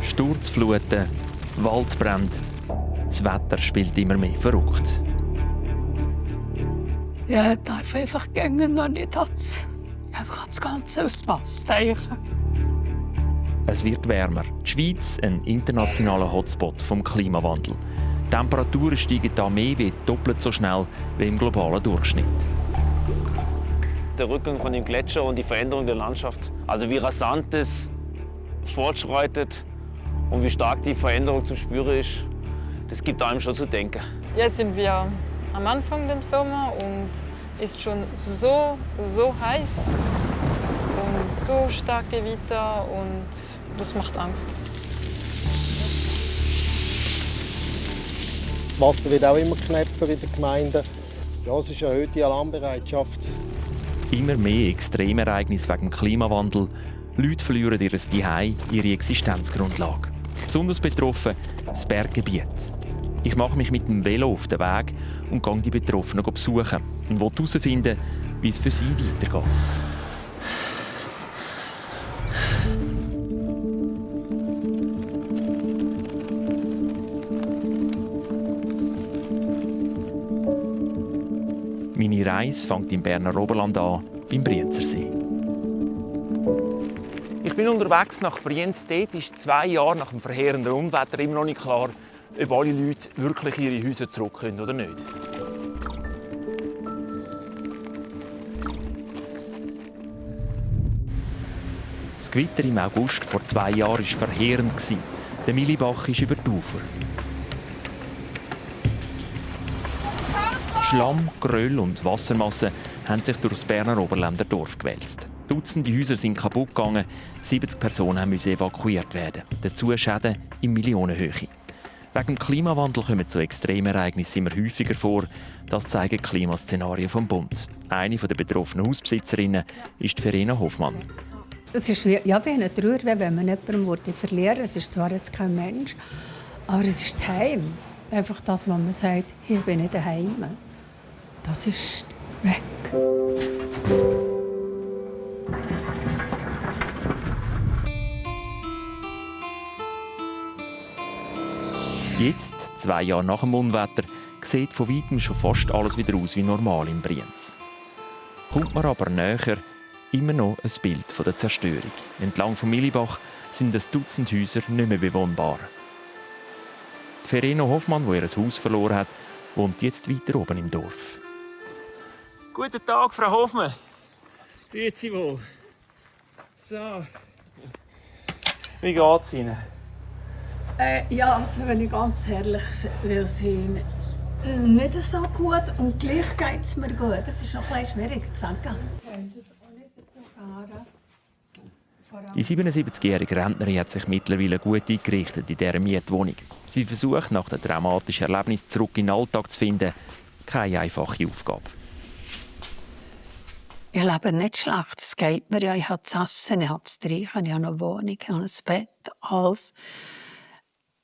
Sturzfluten, Waldbrände. Das Wetter spielt immer mehr verrückt. Ja, darf einfach gehen noch nicht einfach das Ganze aufs Mass teichen. Es wird wärmer. Die Schweiz ein internationaler Hotspot vom Klimawandel. Die Temperaturen steigen da mehr wie doppelt so schnell wie im globalen Durchschnitt. Der Rückgang von den Gletschern und die Veränderung der Landschaft, also wie rasant es fortschreitet und wie stark die Veränderung zu spüren ist, das gibt einem schon zu denken. Jetzt sind wir am Anfang des Sommers und ist schon so heiß und so starke Gewitter und das macht Angst. Das Wasser wird auch immer knapper in den Gemeinden. Ja, es ist eine erhöhte Alarmbereitschaft. Immer mehr Extremereignisse wegen dem Klimawandel. Leute verlieren ihr Zuhause, ihre Existenzgrundlage. Besonders betroffen das Berggebiet. Ich mache mich mit dem Velo auf den Weg und gehe die Betroffenen besuchen und will herausfinden, wie es für sie weitergeht. Meine Reise fängt im Berner Oberland an, beim Brienzersee. Ich bin unterwegs nach Brienz. Dort ist 2 Jahre nach dem verheerenden Unwetter immer noch nicht klar, ob alle Leute wirklich in ihre Häuser zurück können oder nicht. Das Gewitter im August vor 2 Jahren war verheerend. Der Milibach ist über die Ufer. Schlamm, Geröll und Wassermassen haben sich durch das Berner Oberländer Dorf gewälzt. Dutzende Häuser sind kaputt gegangen, 70 Personen mussten evakuiert werden. Dazu Schäden in Millionenhöhe. Wegen dem Klimawandel kommen so Extremereignisse immer häufiger vor. Das zeigen Klimaszenarien vom Bund. Eine der betroffenen Hausbesitzerinnen ist Verena Hoffmann. Es ist wie eine Trauer, wenn man jemanden verlieren würde. Es ist zwar jetzt kein Mensch, aber es ist das Heim. Einfach das, was man sagt, hier bin ich daheim. Das ist weg. Jetzt, 2 Jahre nach dem Unwetter, sieht von weitem schon fast alles wieder aus wie normal in Brienz. Kommt man aber näher, immer noch ein Bild von der Zerstörung. Entlang vom Milibach sind ein Dutzend Häuser nicht mehr bewohnbar. Die Verena Hoffmann, die ihr Haus verloren hat, wohnt jetzt weiter oben im Dorf. Guten Tag, Frau Hoffmann. Grüezi wohl. So. Wie geht's Ihnen? Ja, also wenn ich ganz ehrlich will sein, nicht so gut und gleich geht es mir gut. Das ist noch ein bisschen schwierig zu sagen. Die 77-jährige Rentnerin hat sich mittlerweile gut eingerichtet in dieser Mietwohnung. Sie versucht, nach dem dramatischen Erlebnis zurück in den Alltag zu finden. Keine einfache Aufgabe. Ich lebe nicht schlecht, es geht mir ja. Ich habe zu essen, ich habe zu trinken, ich habe eine Wohnung, ich habe ein Bett, alles.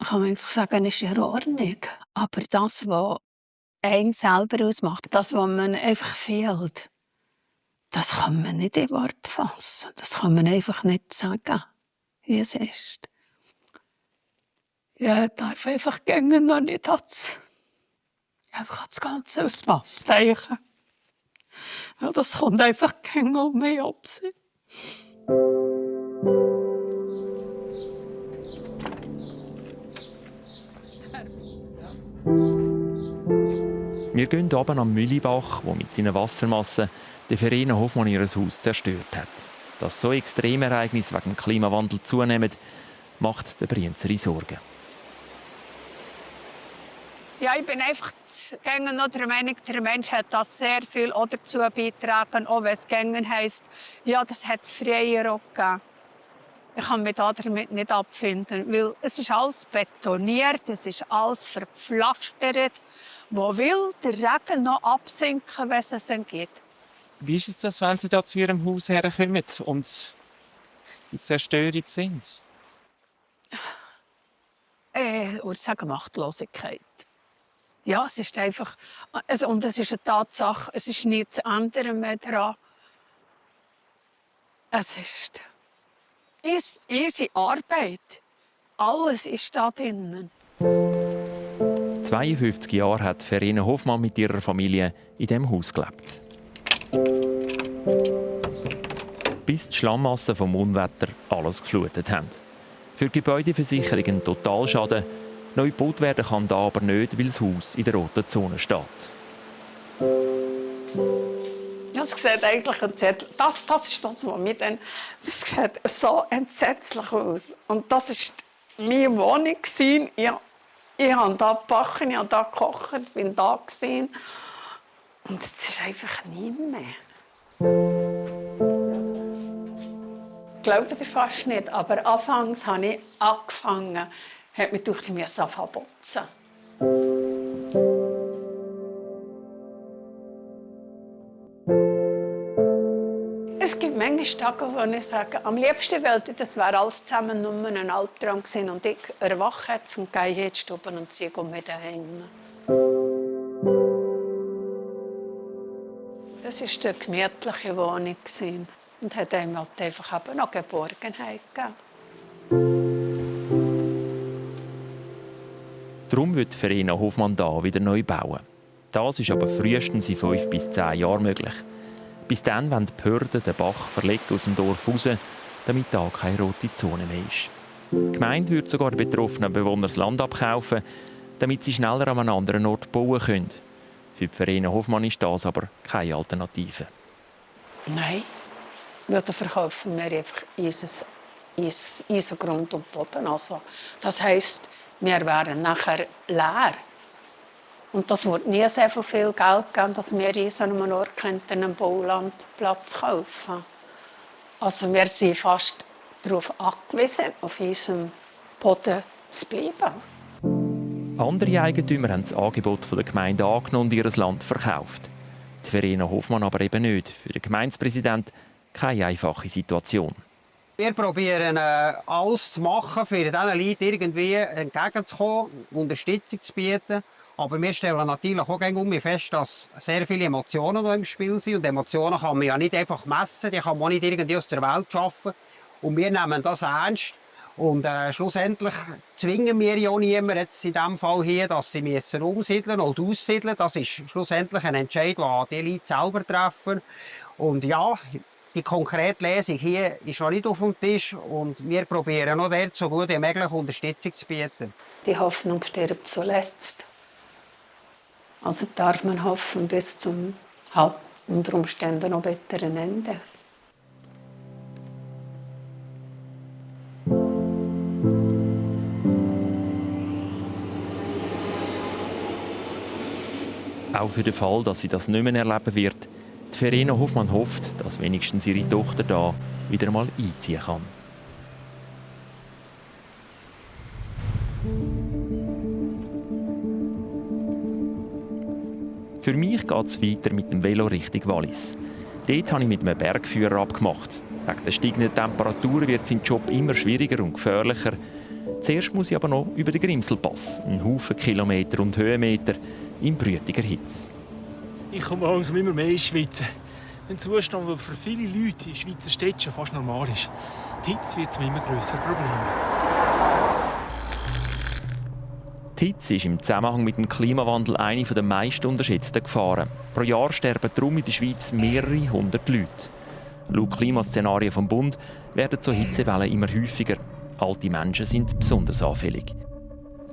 Ich kann einfach sagen, es ist in Ordnung. Aber das, was einen selber ausmacht, das, was man einfach fehlt, das kann man nicht in Worte fassen. Das kann man einfach nicht sagen, wie es ist. Ja, darf einfach gehen noch nicht einfach das Ganze aufs Mass teichen. Ja, das kommt einfach um mich ab. Wir gehen runter am Milibach, wo mit seinen Wassermassen die Verena Hoffmann ihr Haus zerstört hat. Dass so Extremereignisse wegen dem Klimawandel zunehmen, macht der Brienzerin Sorgen. Ja, ich bin einfach noch der Meinung, der Mensch hat das sehr viel dazu beitragen, auch wenn es gängen heisst, ja, das hat es früher auch gegeben. Ich kann mich damit nicht abfinden, weil es ist alles betoniert, es ist alles verpflastert. Wo will der Regen noch absinken, wenn es ihn gibt? Wie ist es das, wenn Sie da zu Ihrem Haus herkommen und die Zerstörung sind? Ich sage Machtlosigkeit. Ja, es ist einfach, und es ist eine Tatsache, es ist nichts anderes mehr dran. Es ist unsere Arbeit. Alles ist da drinnen. 52 Jahre hat Verena Hoffmann mit ihrer Familie in diesem Haus gelebt. Bis die Schlammmassen vom Unwetter alles geflutet haben. Für die Gebäudeversicherung ein Totalschaden. Neu gebaut werden kann da aber nicht, weil das Haus in der roten Zone steht. Ja, es sieht eigentlich entsetzlich. Das ist das, was mir dann. Es sieht so entsetzlich aus. Und das war meine Wohnung. Ich habe da gebacken, ich habe da gekocht, bin da gewesen. Und jetzt ist einfach nichts mehr. Glaubt ihr fast nicht, aber anfangs habe ich angefangen, hat mir gedacht, ich muss anfangen zu putzen. Es gibt manchmal Tage, wo ich sage, am liebsten wollte ich, das wäre alles zusammen nur ein Albtraum gewesen und ich erwache jetzt und gehe in die Stube und ziehe mich daheim. Es war eine gemütliche Wohnung und hat einem halt einfach noch Geborgenheit gegeben. Darum wird Verena Hoffmann da wieder neu bauen. Das ist aber frühestens in 5 bis 10 Jahren möglich. Bis dann wollen die Behörden den Bach verlegt aus dem Dorf raus, damit da keine rote Zone mehr ist. Die Gemeinde würde sogar den betroffenen Bewohnern das Land abkaufen, damit sie schneller an einem anderen Ort bauen können. Für Verena Hoffmann ist das aber keine Alternative. Nein, dann verkaufen wir einfach unser Grund und Boden. Also, das heisst, wir wären nachher leer. Und das wird nie sehr viel Geld geben, dass wir in so einem Ort einen Baulandplatz kaufen könnten. Also wir sind fast darauf angewiesen, auf unserem Boden zu bleiben. Andere Eigentümer haben das Angebot der Gemeinde angenommen und ihr Land verkauft. Die Verena Hoffmann aber eben nicht. Für den Gemeindepräsidenten keine einfache Situation. Wir probieren alles zu machen, für diesen Leuten irgendwie entgegenzukommen, Unterstützung zu bieten. Aber wir stellen natürlich auch immer fest, dass sehr viele Emotionen noch im Spiel sind. Und Emotionen kann man ja nicht einfach messen, die kann man auch nicht irgendwie aus der Welt schaffen. Und wir nehmen das ernst. Und schlussendlich zwingen wir ja niemanden, jetzt in diesem Fall hier, dass sie umsiedeln oder aussiedeln. Das ist schlussendlich ein Entscheid, den die Leute selber treffen. Und ja, die konkrete Lesung hier ist noch nicht auf dem Tisch. Und wir probieren noch dort so gut wie möglich Unterstützung zu bieten. Die Hoffnung stirbt zuletzt. Also darf man hoffen bis zum unter Umständen noch besseren Ende. Auch für den Fall, dass sie das nicht mehr erleben wird, die Verena Hoffmann hofft, dass wenigstens ihre Tochter da wieder einmal einziehen kann. Für mich geht es weiter mit dem Velo Richtung Wallis. Dort habe ich mit einem Bergführer abgemacht. Wegen der steigenden Temperaturen wird sein Job immer schwieriger und gefährlicher. Zuerst muss ich aber noch über den Grimselpass, einen Haufen Kilometer und Höhenmeter in brütiger Hitze. Ich komme langsam immer mehr ins Schwitzen. Ein Zustand, der für viele Leute in Schweizer Städten schon fast normal ist. Die Hitze wird zum immer grösseres Problem. Die Hitze ist im Zusammenhang mit dem Klimawandel eine der meist unterschätzten Gefahren. Pro Jahr sterben darum in der Schweiz mehrere hundert Leute. Laut Klimaszenarien vom Bund werden so Hitzewellen immer häufiger. Alte Menschen sind besonders anfällig.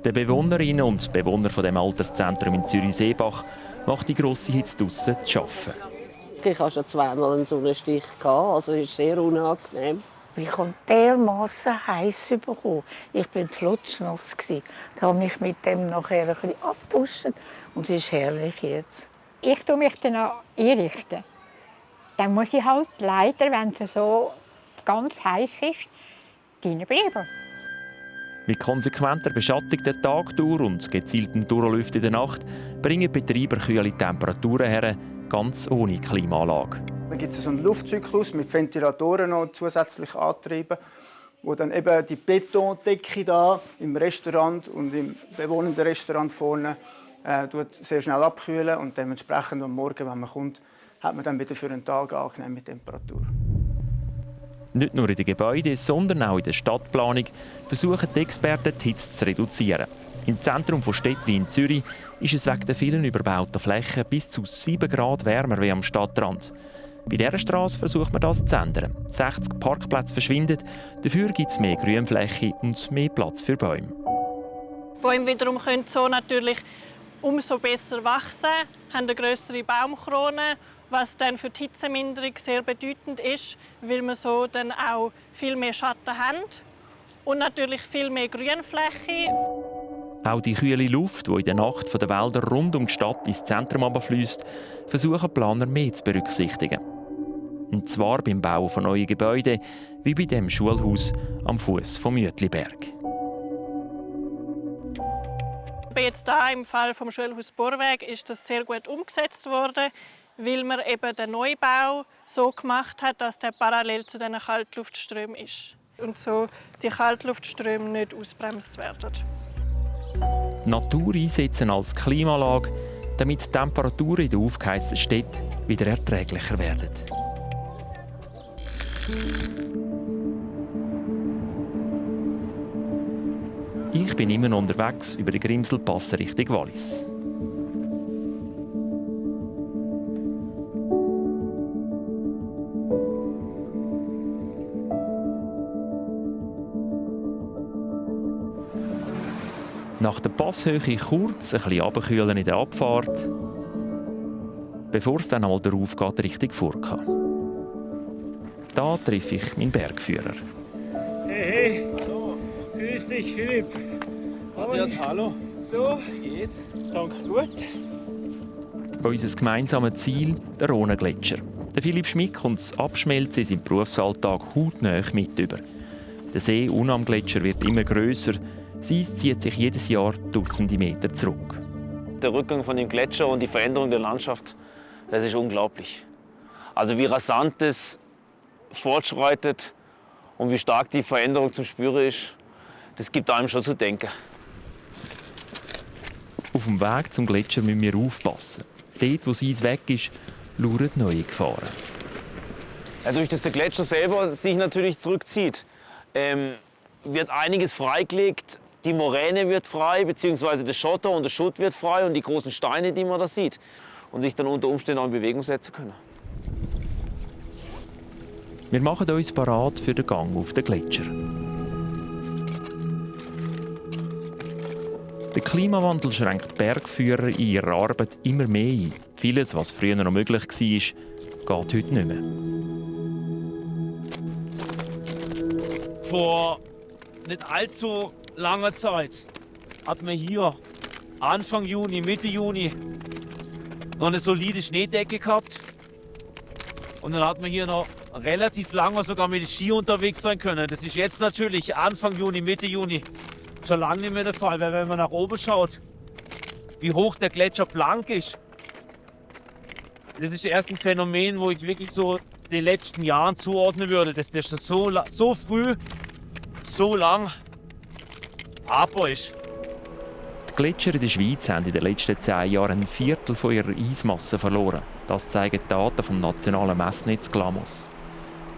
Den Bewohnerinnen und Bewohnern von dem Alterszentrum in Zürich-Seebach macht die grosse Hitze draussen zu arbeiten. Ich hatte schon zweimal einen Sonnenstich, also es ist sehr unangenehm. Ich habe dermassen heiß bekommen. Ich war flutschnass. Ich habe mich mit dem nachher ein bisschen abgeduschen. Und es ist herrlich jetzt. Ich tue mich dann auch einrichten. Dann muss ich halt leider, wenn es so ganz heiß ist, drinnen bleiben. Mit konsequenter Beschattung der Tagdauer und gezieltem Durchlüften in der Nacht bringen Betreiber kühle Temperaturen her, ganz ohne Klimaanlage. Dann gibt es so einen Luftzyklus mit Ventilatoren noch zusätzlich antrieben, wo dann eben die Betondecke da im Restaurant und im bewohnenden Restaurant vorne sehr schnell abkühlen und dementsprechend am Morgen, wenn man kommt, hat man dann wieder für einen Tag angenehme Temperatur. Nicht nur in den Gebäuden, sondern auch in der Stadtplanung versuchen die Experten, die Hitze zu reduzieren. Im Zentrum von Städten wie in Zürich ist es wegen der vielen überbauten Flächen bis zu 7 Grad wärmer wie am Stadtrand. Bei dieser Strasse versucht man das zu ändern. 60 Parkplätze verschwinden, dafür gibt es mehr Grünfläche und mehr Platz für Bäume. Bäume wiederum können so natürlich umso besser wachsen, haben eine grössere Baumkrone, was dann für die Hitzeminderung sehr bedeutend ist, weil wir so dann auch viel mehr Schatten haben und natürlich viel mehr Grünfläche. Auch die kühle Luft, die in der Nacht von den Wäldern rund um die Stadt ins Zentrum herabfliesst, versuchen Planer mehr zu berücksichtigen. Und zwar beim Bau von neuen Gebäuden, wie bei dem Schulhaus am Fuß vom Mütliberg. Jetzt da im Fall vom Schulhaus Borweg ist das sehr gut umgesetzt worden, weil man eben den Neubau so gemacht hat, dass der parallel zu den Kaltluftströmen ist und so die Kaltluftströme nicht ausbremst werden. Natur einsetzen als Klimaanlage, damit die Temperaturen in den aufgeheizten Städten wieder erträglicher werden. Ich bin immer noch unterwegs über den Grimselpass Richtung Wallis. Nach der Passhöhe kurz ein bisschen runterkühlen in der Abfahrt, bevor es dann einmal darauf geht Richtung Furka. Da treffe ich meinen Bergführer. Hey, hallo. Grüß dich, Philipp. Matthias, hallo. So, Wie geht's? danke, gut. Unser gemeinsames Ziel, der Rhone-Gletscher. Der Philipp Schmidt kommt das Abschmelzen in seinem Berufsalltag hautnah mit über. Der See unten am Gletscher wird immer grösser. Das Eis zieht sich jedes Jahr Dutzende Meter zurück. Der Rückgang von dem Gletscher und die Veränderung der Landschaft, das ist unglaublich. Also wie rasant es fortschreitet und wie stark die Veränderung zu spüren ist, das gibt einem schon zu denken. Auf dem Weg zum Gletscher müssen wir aufpassen. Dort, wo das Eis weg ist, lauern neue Gefahren. Dadurch, dass der Gletscher selber sich natürlich zurückzieht, wird einiges freigelegt. Die Moräne wird frei, beziehungsweise der Schotter und der Schutt wird frei und die großen Steine, die man da sieht. Und sich dann unter Umständen auch in Bewegung setzen können. Wir machen uns parat für den Gang auf den Gletscher. Der Klimawandel schränkt die Bergführer in ihrer Arbeit immer mehr ein. Vieles, was früher noch möglich war, geht heute nicht mehr. Vor nicht allzu langer Zeit hat man hier Anfang Juni, Mitte Juni noch eine solide Schneedecke gehabt. Und dann hat man hier noch relativ lange sogar mit dem Ski unterwegs sein können. Das ist jetzt natürlich Anfang Juni, Mitte Juni schon lange nicht mehr der Fall, weil wenn man nach oben schaut, wie hoch der Gletscher blank ist, das ist erst ein Phänomen, wo ich wirklich so den letzten Jahren zuordnen würde, dass der schon so früh, so lang abbau ist. Die Gletscher in der Schweiz haben in den letzten 10 Jahren ein Viertel von ihrer Eismasse verloren. Das zeigen die Daten vom nationalen Messnetz GLAMOS.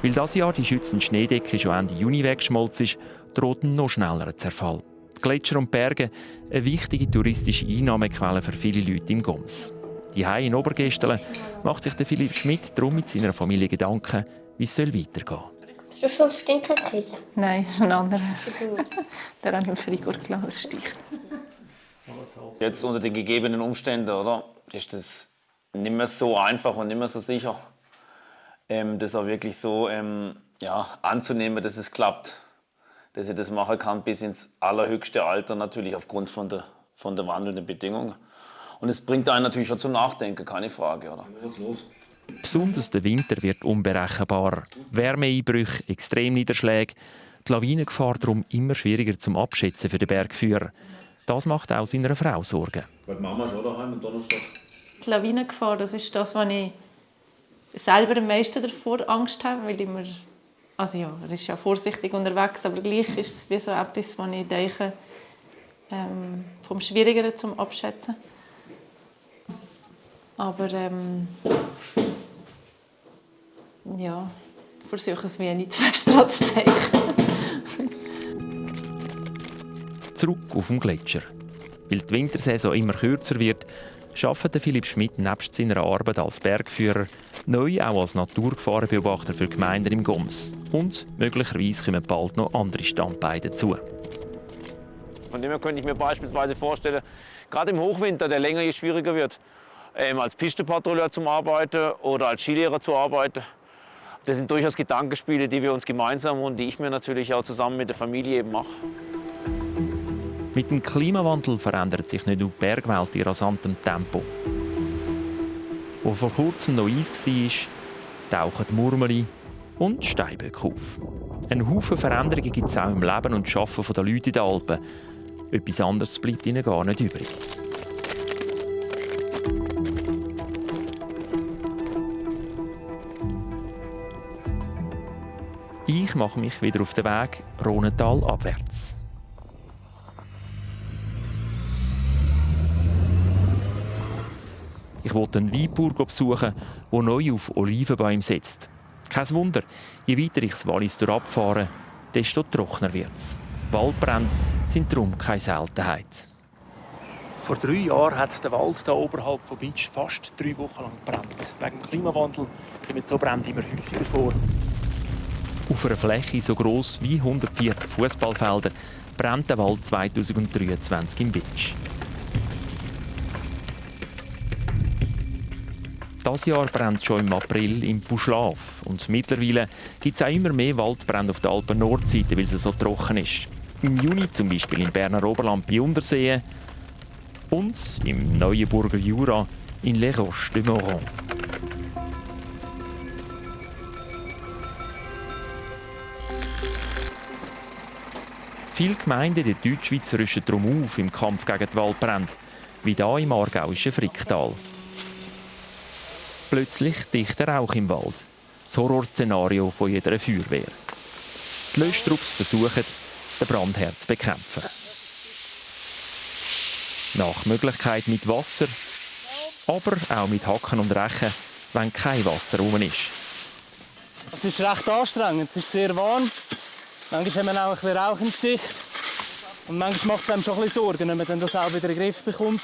Weil dieses Jahr die schützende Schneedecke schon Ende Juni weggeschmolzen ist, droht ein noch schnellerer Zerfall. Die Gletscher und Berge eine wichtige touristische Einnahmequelle für viele Leute im Goms. Die in Obergestelen macht sich der Philipp Schmidt darum mit seiner Familie Gedanken, wie es weitergehen soll. Ist das schon ein Stinkerkäse? Nein, ein anderer. Der hat im Frigor gelassen, das Stich. Jetzt unter den gegebenen Umständen, oder, ist das nicht mehr so einfach und nicht mehr so sicher, das auch wirklich so anzunehmen, dass es klappt. Dass ich das machen kann bis ins allerhöchste Alter, natürlich aufgrund von der wandelnden Bedingungen. Und es bringt einen natürlich schon zum Nachdenken, keine Frage. Oder? Was ist los? Besonders der Winter wird unberechenbarer. Wärmeeinbrüche, Extremniederschläge, die Lawinengefahr darum immer schwieriger zum Abschätzen für den Bergführer. Das macht auch seiner Frau Sorgen. Weil die Mama ist auch daheim am Donnerstag. Die Lawinengefahr, das ist das, was ich selber am meisten davor Angst habe, weil immer, also ja, er ist ja vorsichtig unterwegs, aber gleich ist es wie so etwas, was ich denke, vom Schwierigeren zum Abschätzen. Aber ja, versuche es mir nicht zu fest dran zu denken. Zurück auf den Gletscher. Weil die Wintersaison immer kürzer wird, arbeitet Philipp Schmidt nebst seiner Arbeit als Bergführer neu auch als Naturgefahrenbeobachter für Gemeinden im Goms. Und möglicherweise kommen bald noch andere Standbeine dazu. Von dem her könnte ich mir beispielsweise vorstellen, gerade im Hochwinter, der länger je schwieriger wird, als Pistenpatrouilleur zu arbeiten oder als Skilehrer zu arbeiten. Das sind durchaus Gedankenspiele, die wir uns gemeinsam und die ich mir natürlich auch zusammen mit der Familie eben mache. Mit dem Klimawandel verändert sich nicht nur die Bergwelt in rasantem Tempo. Wo vor kurzem noch Eis war, tauchen die Murmeli und die Steinböcke auf. Ein Haufen Veränderungen gibt es auch im Leben und Arbeiten der Leute in den Alpen. Etwas anderes bleibt ihnen gar nicht übrig. Ich mache mich wieder auf den Weg Rhonental abwärts. Ich wollte einen Weinbauer besuchen, der neu auf Olivenbäumen setzt. Kein Wunder, je weiter ich das Wallis abfahre, desto trockener wird es. Waldbrände sind darum keine Seltenheit. Vor 3 Jahren hat der Wald hier oberhalb von Bitsch fast 3 Wochen lang gebrannt. Wegen dem Klimawandel kommen so Brände immer häufiger vor. Auf einer Fläche so gross wie 140 Fußballfelder brennt der Wald 2023 im Bitsch. Dieses Jahr brennt schon im April im Buschlaf. Und mittlerweile gibt es auch immer mehr Waldbrände auf der Alpen-Nordseite, weil es so trocken ist. Im Juni zum Beispiel im Berner Oberland bei Unterseen und im Neuenburger Jura in Les Roches de Moron. Viele Gemeinden in der Deutschschweiz rüsten darum auf im Kampf gegen die Waldbrände, wie hier im aargauischen Fricktal. Plötzlich dichter Rauch im Wald. Das Horrorszenario von jeder Feuerwehr. Die Löschtrupps versuchen, den Brandherd zu bekämpfen. Nach Möglichkeit mit Wasser, aber auch mit Hacken und Rechen, wenn kein Wasser rum ist. Es ist recht anstrengend, es ist sehr warm. Manchmal haben wir auch ein bisschen Rauch im Gesicht. Und manchmal macht es einem schon ein bisschen Sorgen, wenn man dann das auch wieder in den Griff bekommt.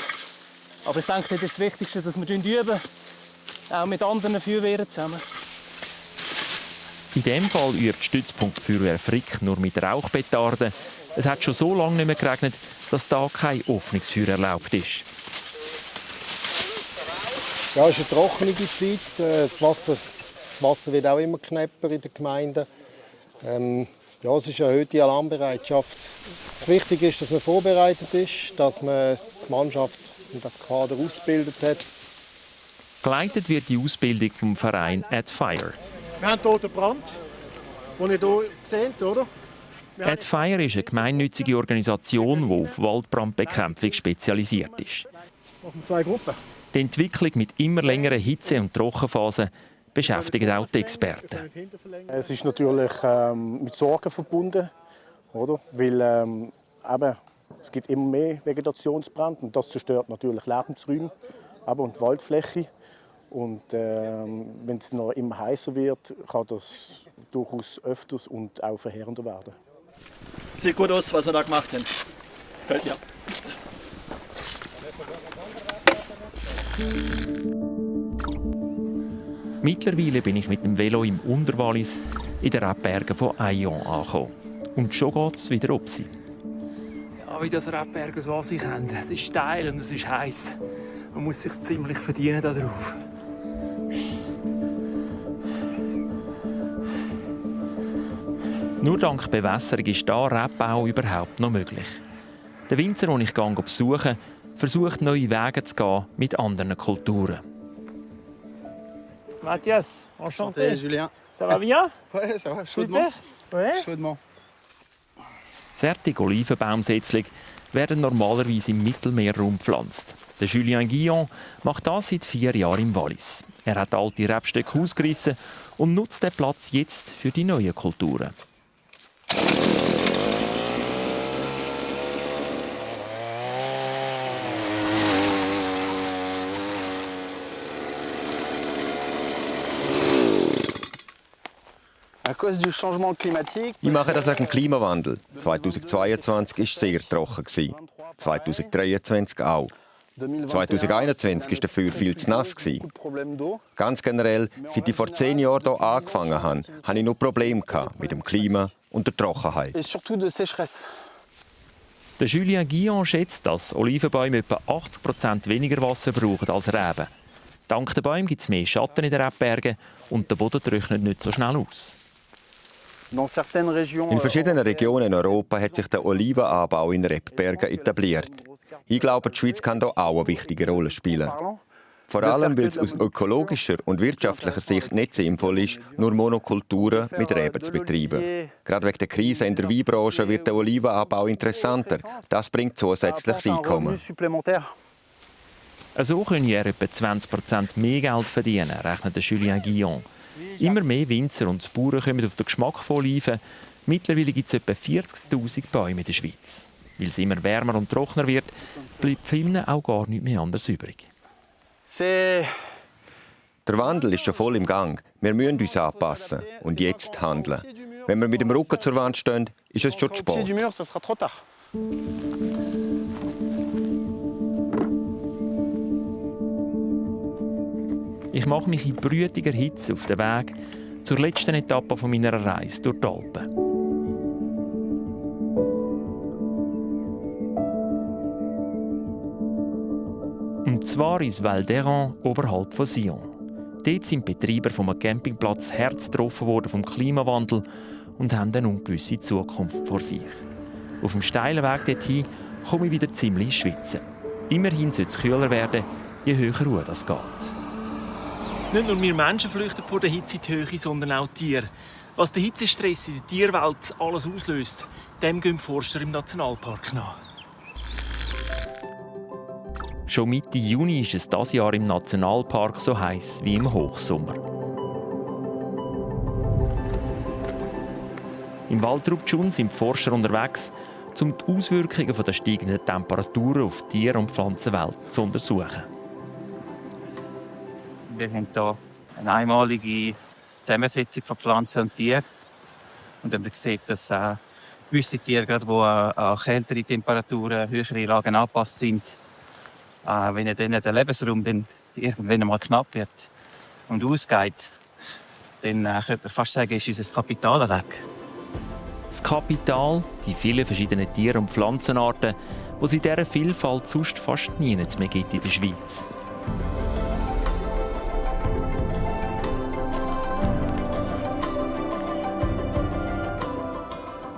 Aber ich denke, das ist das Wichtigste, dass wir üben. Auch mit anderen Feuerwehren zusammen. In diesem Fall übt die Stützpunkt Feuerwehr Frick nur mit Rauchpetarden. Es hat schon so lange nicht mehr geregnet, dass da kein Öffnungsfeuer erlaubt ist. Ja, es ist eine trockene Zeit. Das Wasser wird auch immer knapper in den Gemeinden. Ja, es ist eine erhöhte Alarmbereitschaft. Wichtig ist, dass man vorbereitet ist, dass man die Mannschaft und das Kader ausgebildet hat. Geleitet wird die Ausbildung vom Verein At Fire. Wir haben hier den Brand, den ihr hier seht, oder? At Fire ist eine gemeinnützige Organisation, die auf Waldbrandbekämpfung spezialisiert ist. Machen wir 2 Gruppen. Die Entwicklung mit immer längeren Hitze- und Trockenphasen beschäftigt auch die Experten. Es ist natürlich mit Sorgen verbunden, oder? Weil eben, es gibt immer mehr Vegetationsbrand und das zerstört natürlich Lebensräume und Waldfläche. Und wenn es noch immer heißer wird, kann das durchaus öfters und auch verheerender werden. Sieht gut aus, was wir da gemacht haben. Gefällt mir. Mittlerweile bin ich mit dem Velo im Unterwallis in den Rebbergen von Aillon angekommen. Und schon geht es wieder auf sie. Ja, wie das Rebberg aus was ich habe. Es ist steil und es ist heiß. Man muss sich ziemlich verdienen darauf. Nur dank Bewässerung ist hier Rebbau überhaupt noch möglich. Der Winzer, den ich besuche, versucht neue Wege zu gehen mit anderen Kulturen. Mathias, enchanté. Julien. Ça va bien? Ouais, ça va, chaudement. Ouais? Chaudement. Sertige Olivenbaumsetzlinge werden normalerweise im Mittelmeerraum gepflanzt. Der Julien Guillon macht das seit 4 Jahren im Wallis. Er hat alte Rebstöcke ausgerissen und nutzt den Platz jetzt für die neuen Kulturen. Ich mache das wegen dem Klimawandel. 2022 war sehr trocken. 2023 auch. 2021 war dafür viel zu nass. Ganz generell, seit ich vor 10 Jahren hier angefangen habe, hatte ich noch Probleme mit dem Klima und der Trockenheit. Der Julien Guillon schätzt, dass Olivenbäume etwa 80% weniger Wasser brauchen als Reben. Dank den Bäumen gibt es mehr Schatten in den Rebbergen und der Boden trocknet nicht so schnell aus. In verschiedenen Regionen in Europa hat sich der Olivenanbau in Rebbergen etabliert. Ich glaube, die Schweiz kann hier auch eine wichtige Rolle spielen. Vor allem, weil es aus ökologischer und wirtschaftlicher Sicht nicht sinnvoll ist, nur Monokulturen mit Reben zu betreiben. Gerade wegen der Krise in der Weinbranche wird der Olivenanbau interessanter. Das bringt zusätzliches Einkommen. So können er etwa 20% mehr Geld verdienen, rechnet Julien Guillon. Immer mehr Winzer und Bauern kommen auf den Geschmack von Oliven. Mittlerweile gibt es etwa 40'000 Bäume in der Schweiz. Weil es immer wärmer und trockener wird, bleibt vielen auch gar nichts mehr anderes übrig. Der Wandel ist schon voll im Gang. Wir müssen uns anpassen und jetzt handeln. Wenn wir mit dem Rücken zur Wand stehen, ist es schon zu spät. Ich mache mich in brütiger Hitze auf den Weg zur letzten Etappe meiner Reise durch die Alpen. Und zwar ins Val d'Aran oberhalb von Sion. Dort sind Betreiber vom Campingplatz hart getroffen worden vom Klimawandel und haben eine ungewisse Zukunft vor sich. Auf dem steilen Weg dorthin komme ich wieder ziemlich ins Schwitzen. Immerhin soll es kühler werden, je höher Ruhe das geht. Nicht nur wir Menschen flüchten vor der Hitze in die Höhe, sondern auch die Tiere. Was der Hitzestress in der Tierwelt alles auslöst, dem gehen die Forscher im Nationalpark nach. Schon Mitte Juni ist es dieses Jahr im Nationalpark so heiß wie im Hochsommer. Im Val d'Ruptjun sind die Forscher unterwegs, um die Auswirkungen der steigenden Temperaturen auf die Tier- und Pflanzenwelt zu untersuchen. Wir haben hier eine einmalige Zusammensetzung von Pflanzen und Tieren. Und man sieht, dass gewisse Tiere, gerade die an kältere Temperaturen, höhere Lagen angepasst sind, wenn dann der Lebensraum dann irgendwann einmal knapp wird und ausgeht, dann könnte man fast sagen, ist unser Kapital weg. Das Kapital, die vielen verschiedenen Tier- und Pflanzenarten, die es in dieser Vielfalt sonst fast nie mehr gibt in der Schweiz.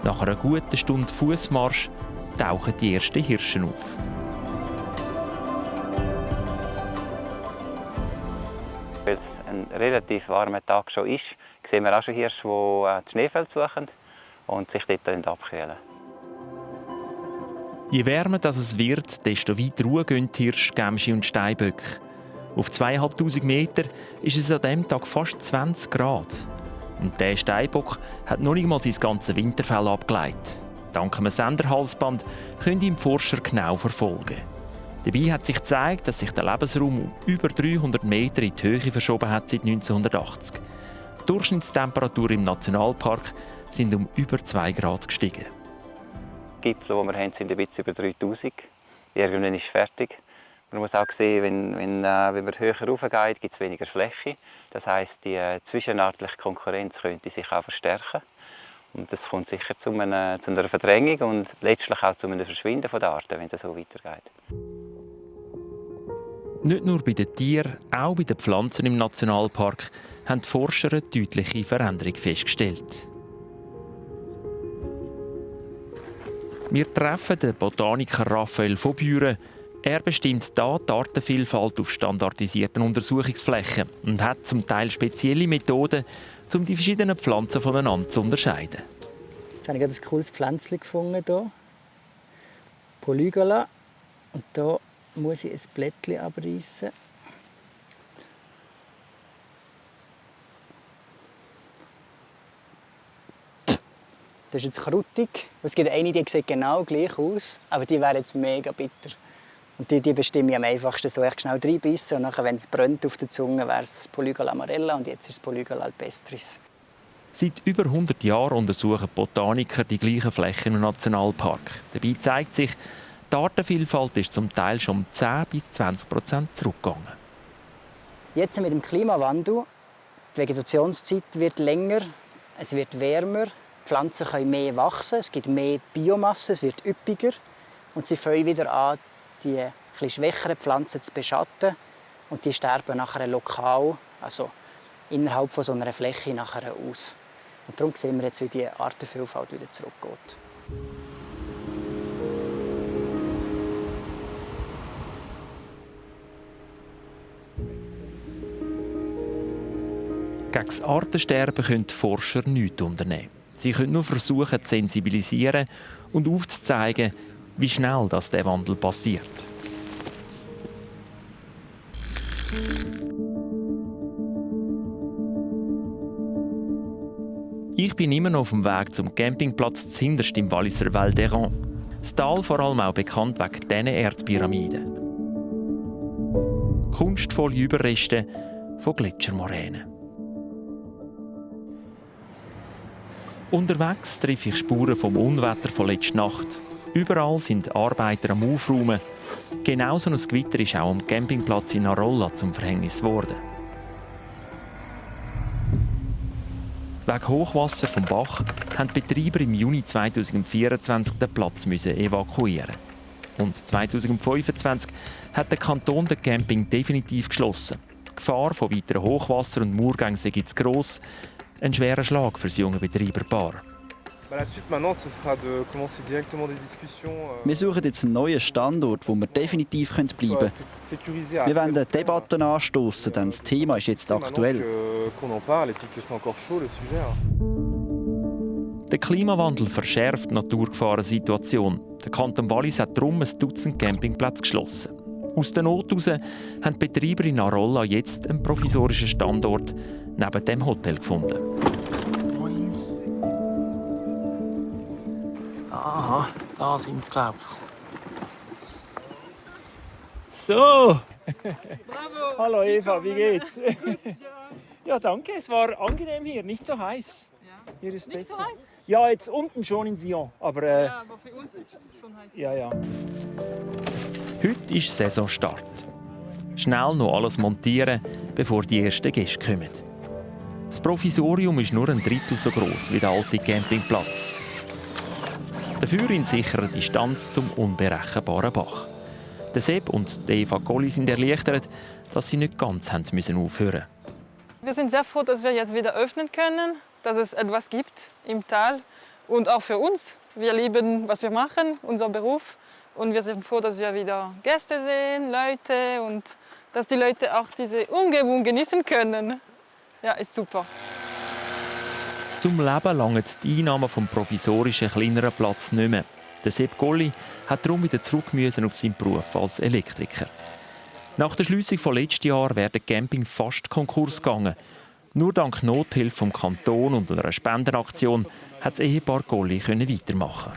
Nach einer guten Stunde Fußmarsch tauchen die ersten Hirsche auf. Weil es ein relativ warmer Tag schon ist, sehen wir auch schon Hirsche, die das Schneefeld suchen und sich dort abkühlen. Je wärmer es wird, desto weiter Ruhe gehen die Hirsche, Gämschi und Steinböcke. Auf 2500 Meter ist es an diesem Tag fast 20 Grad. Und der Steinbock hat noch nicht mal sein ganzes Winterfell abgelegt. Dank einem Senderhalsband können ihn die Forscher genau verfolgen. Dabei hat sich gezeigt, dass sich der Lebensraum um über 300 Meter in die Höhe verschoben hat seit 1980. Die Durchschnittstemperatur im Nationalpark sind um über 2 Grad gestiegen. Die Gipfel, die wir haben, sind ein bisschen über 3000. Irgendwann ist es fertig. Man muss auch sehen, wenn man höher raufgeht, gibt es weniger Fläche. Das heisst, die zwischenartliche Konkurrenz könnte sich auch verstärken. Und das kommt sicher zu einer Verdrängung und letztlich auch zu einem Verschwinden der Arten, wenn es so weitergeht. Nicht nur bei den Tieren, auch bei den Pflanzen im Nationalpark haben die Forscher eine deutliche Veränderung festgestellt. Wir treffen den Botaniker Raphael von Büren. Er bestimmt hier die Artenvielfalt auf standardisierten Untersuchungsflächen und hat zum Teil spezielle Methoden, um die verschiedenen Pflanzen voneinander zu unterscheiden. Jetzt habe ich ein cooles Pflänzchen gefunden. Hier. Polygala. Und hier muss ich ein Blättchen abreißen. Das ist jetzt krautig. Es gibt eine, die sieht genau gleich aus, aber die wäre jetzt mega bitter. Und die bestimme ich am einfachsten so echt schnell reinbissen. Und dann, wenn es brennt auf der Zunge, wäre es Polygala amarella und jetzt ist es Polygala alpestris. Seit über 100 Jahren untersuchen Botaniker die gleichen Flächen im Nationalpark. Dabei zeigt sich, die Artenvielfalt ist zum Teil schon um 10–20% zurückgegangen. Jetzt mit dem Klimawandel, die Vegetationszeit wird länger, es wird wärmer, die Pflanzen können mehr wachsen, es gibt mehr Biomasse, es wird üppiger und sie fangen wieder an, die etwas schwächeren Pflanzen zu beschatten und die sterben nachher lokal, also innerhalb von so einer Fläche nachher aus. Und darum sehen wir jetzt, wie die Artenvielfalt wieder zurückgeht. Gegen das Artensterben können die Forscher nichts unternehmen. Sie können nur versuchen, zu sensibilisieren und aufzuzeigen, wie schnell der Wandel passiert. Ich bin immer noch auf dem Weg zum Campingplatz zuhinterst im Walliser Val d'Aran. Das Tal vor allem auch bekannt wegen diesen Erdpyramiden. Kunstvolle Überreste von Gletschermoränen. Unterwegs treffe ich Spuren vom Unwetter von letzter Nacht. Überall sind Arbeiter am Aufräumen. Genau so ein Gewitter ist auch am Campingplatz in Arolla zum Verhängnis geworden. Wegen Hochwasser vom Bach mussten die Betreiber im Juni 2024 den Platz evakuieren. Und 2025 hat der Kanton den Camping definitiv geschlossen. Die Gefahr von weiteren Hochwasser und Murgängen sei zu gross. Ein schwerer Schlag für das junge Betreiberpaar. Wir suchen jetzt einen neuen Standort, wo wir definitiv bleiben können. Wir wollen eine Debatte anstoßen, denn das Thema ist jetzt aktuell. Der Klimawandel verschärft die Naturgefahrensituation. Der Kanton Wallis hat darum ein Dutzend Campingplätze geschlossen. Aus der Not heraus haben die Betreiber in Arolla jetzt einen provisorischen Standort neben dem Hotel gefunden. Aha, da sind sie, glaub's. So! Bravo! Hallo Eva, wie geht's? Ja, danke, es war angenehm hier, nicht so heiß. Ja. Hier ist nicht besser. So heiß? Ja, jetzt unten schon in Sion, aber... ja, aber für uns ist es schon heiß. Ja, ja. Heute ist Saisonstart. Schnell noch alles montieren, bevor die ersten Gäste kommen. Das Provisorium ist nur ein Drittel so groß wie der alte Campingplatz. Dafür in sicherer Distanz zum unberechenbaren Bach. Der Sepp und Eva Colli sind erleichtert, dass sie nicht ganz haben müssen aufhören. Wir sind sehr froh, dass wir jetzt wieder öffnen können, dass es etwas gibt im Tal und auch für uns. Wir lieben, was wir machen, unser Beruf. Und wir sind froh, dass wir wieder Gäste sehen, Leute und dass die Leute auch diese Umgebung genießen können. Ja, ist super. Zum Leben langen die Einnahmen vom provisorischen kleineren Platz nicht mehr. Der Sepp Colli hat darum wieder zurück müssen auf seinen Beruf als Elektriker. Nach der Schliessung von letztem Jahr wäre der Camping fast Konkurs gegangen. Nur dank Nothilfe vom Kanton und einer Spendenaktion hat das Ehepaar Colli weitermachen.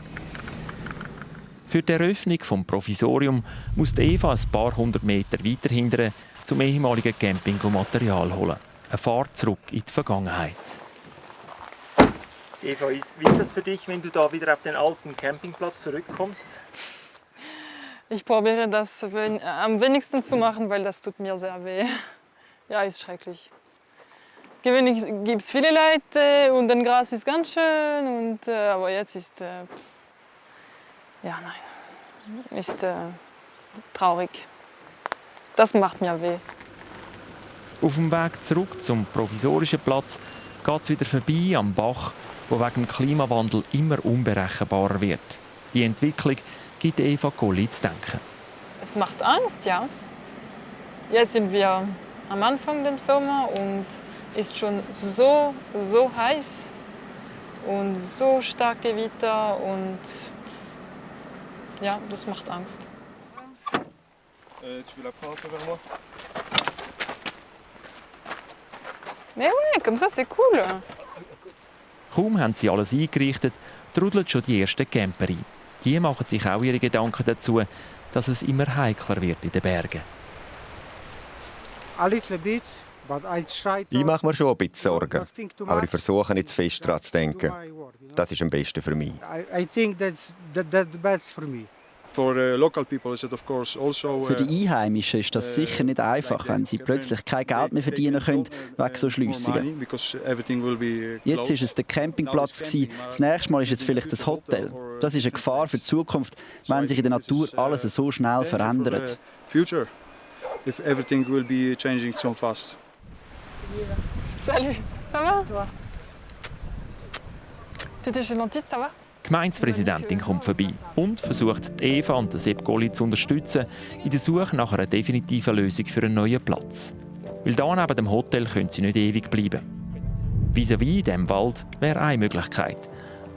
Für die Eröffnung des Provisorium muss Eva ein paar hundert Meter weiter hindern, zum ehemaligen Camping Material holen. Eine Fahrt zurück in die Vergangenheit. Eva, wie ist es für dich, wenn du da wieder auf den alten Campingplatz zurückkommst? Ich probiere das am wenigsten zu machen, weil das tut mir sehr weh. Ja, ist schrecklich. Gewöhnlich gibt es viele Leute und das Gras ist ganz schön. Aber jetzt ist... ja, nein. Ist traurig. Das macht mir weh. Auf dem Weg zurück zum provisorischen Platz geht es wieder vorbei am Bach, wo wegen dem Klimawandel immer unberechenbarer wird. Die Entwicklung gibt Eva Colli zu denken. Es macht Angst, ja. Jetzt sind wir am Anfang des Sommers und ist schon so heiß und so starke Gewitter und ja, das macht Angst. Tu veux la prendre un peu vers moi? Mais ouais, comme ça c'est cool. Kaum haben sie alles eingerichtet, trudeln schon die ersten Camper ein. Die machen sich auch ihre Gedanken dazu, dass es immer heikler wird in den Bergen. A little bit, Ich mache mir schon ein bisschen Sorgen, aber ich versuche nicht zu fest daran zu denken. Das ist am besten für mich. Für die Einheimischen ist das sicher nicht einfach, wenn sie plötzlich kein Geld mehr verdienen können wegen so Schliessungen. Jetzt war es der Campingplatz. Das nächste Mal ist es vielleicht das Hotel. Das ist eine Gefahr für die Zukunft, wenn sich in der Natur alles so schnell verändert. Salut, ça va? T'étais chez le dentiste, ça va? Die Gemeindepräsidentin kommt vorbei und versucht, Eva und Sepp Golli zu unterstützen in der Suche nach einer definitiven Lösung für einen neuen Platz. Weil hier neben dem Hotel können sie nicht ewig bleiben. Vis-à-vis in diesem Wald wäre eine Möglichkeit.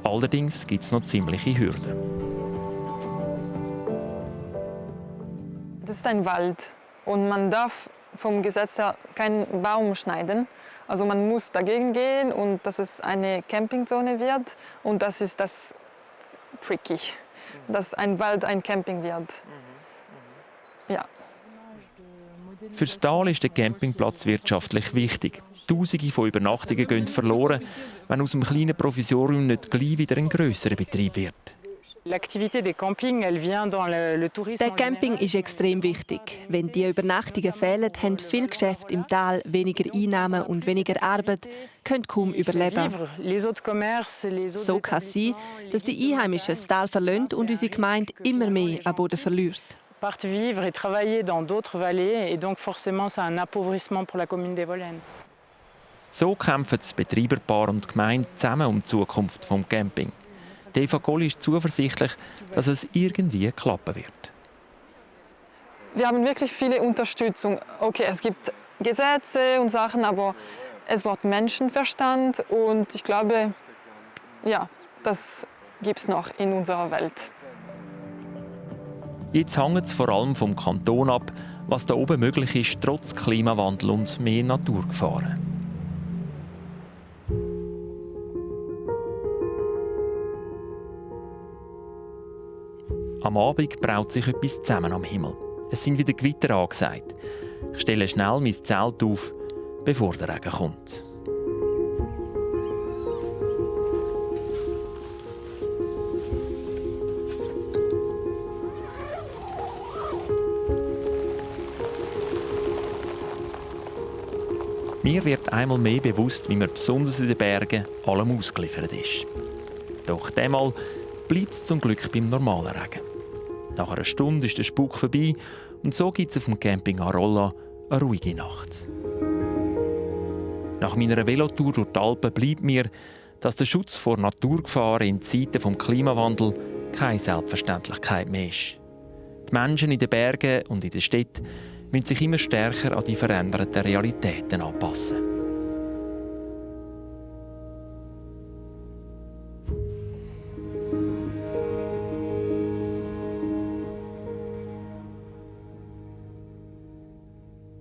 Allerdings gibt es noch ziemliche Hürden. Das ist ein Wald und man darf vom Gesetz her keinen Baum schneiden. Also man muss dagegen gehen und dass es eine Campingzone wird und das ist das tricky, dass ein Wald ein Camping wird. Ja. Für das Tal ist der Campingplatz wirtschaftlich wichtig. Tausende von Übernachtungen gehen verloren, wenn aus dem kleinen Provisorium nicht gleich wieder ein grösserer Betrieb wird. Der Camping ist extrem wichtig. Wenn die Übernachtungen fehlen, haben viele Geschäfte im Tal weniger Einnahmen und weniger Arbeit, können kaum überleben. So kann es sein, dass die Einheimischen das Tal verlassen und unsere Gemeinde immer mehr an Boden verliert. So kämpfen das Betreiberpaar und die Gemeinde zusammen um die Zukunft des Camping. Eva Golli ist zuversichtlich, dass es irgendwie klappen wird. Wir haben wirklich viele Unterstützung. Okay, es gibt Gesetze und Sachen, aber es braucht Menschenverstand und ich glaube, ja, das gibt es noch in unserer Welt. Jetzt hängt es vor allem vom Kanton ab, was da oben möglich ist, trotz Klimawandel und mehr Naturgefahren. Am Abend braut sich etwas zusammen am Himmel. Es sind wieder Gewitter angesagt. Ich stelle schnell mein Zelt auf, bevor der Regen kommt. Mir wird einmal mehr bewusst, wie man besonders in den Bergen allem ausgeliefert ist. Doch diesmal bleibt es zum Glück beim normalen Regen. Nach einer Stunde ist der Spuk vorbei und so gibt es auf dem Camping Arolla eine ruhige Nacht. Nach meiner Velotour durch die Alpen bleibt mir, dass der Schutz vor Naturgefahren in Zeiten des Klimawandels keine Selbstverständlichkeit mehr ist. Die Menschen in den Bergen und in den Städten müssen sich immer stärker an die veränderten Realitäten anpassen.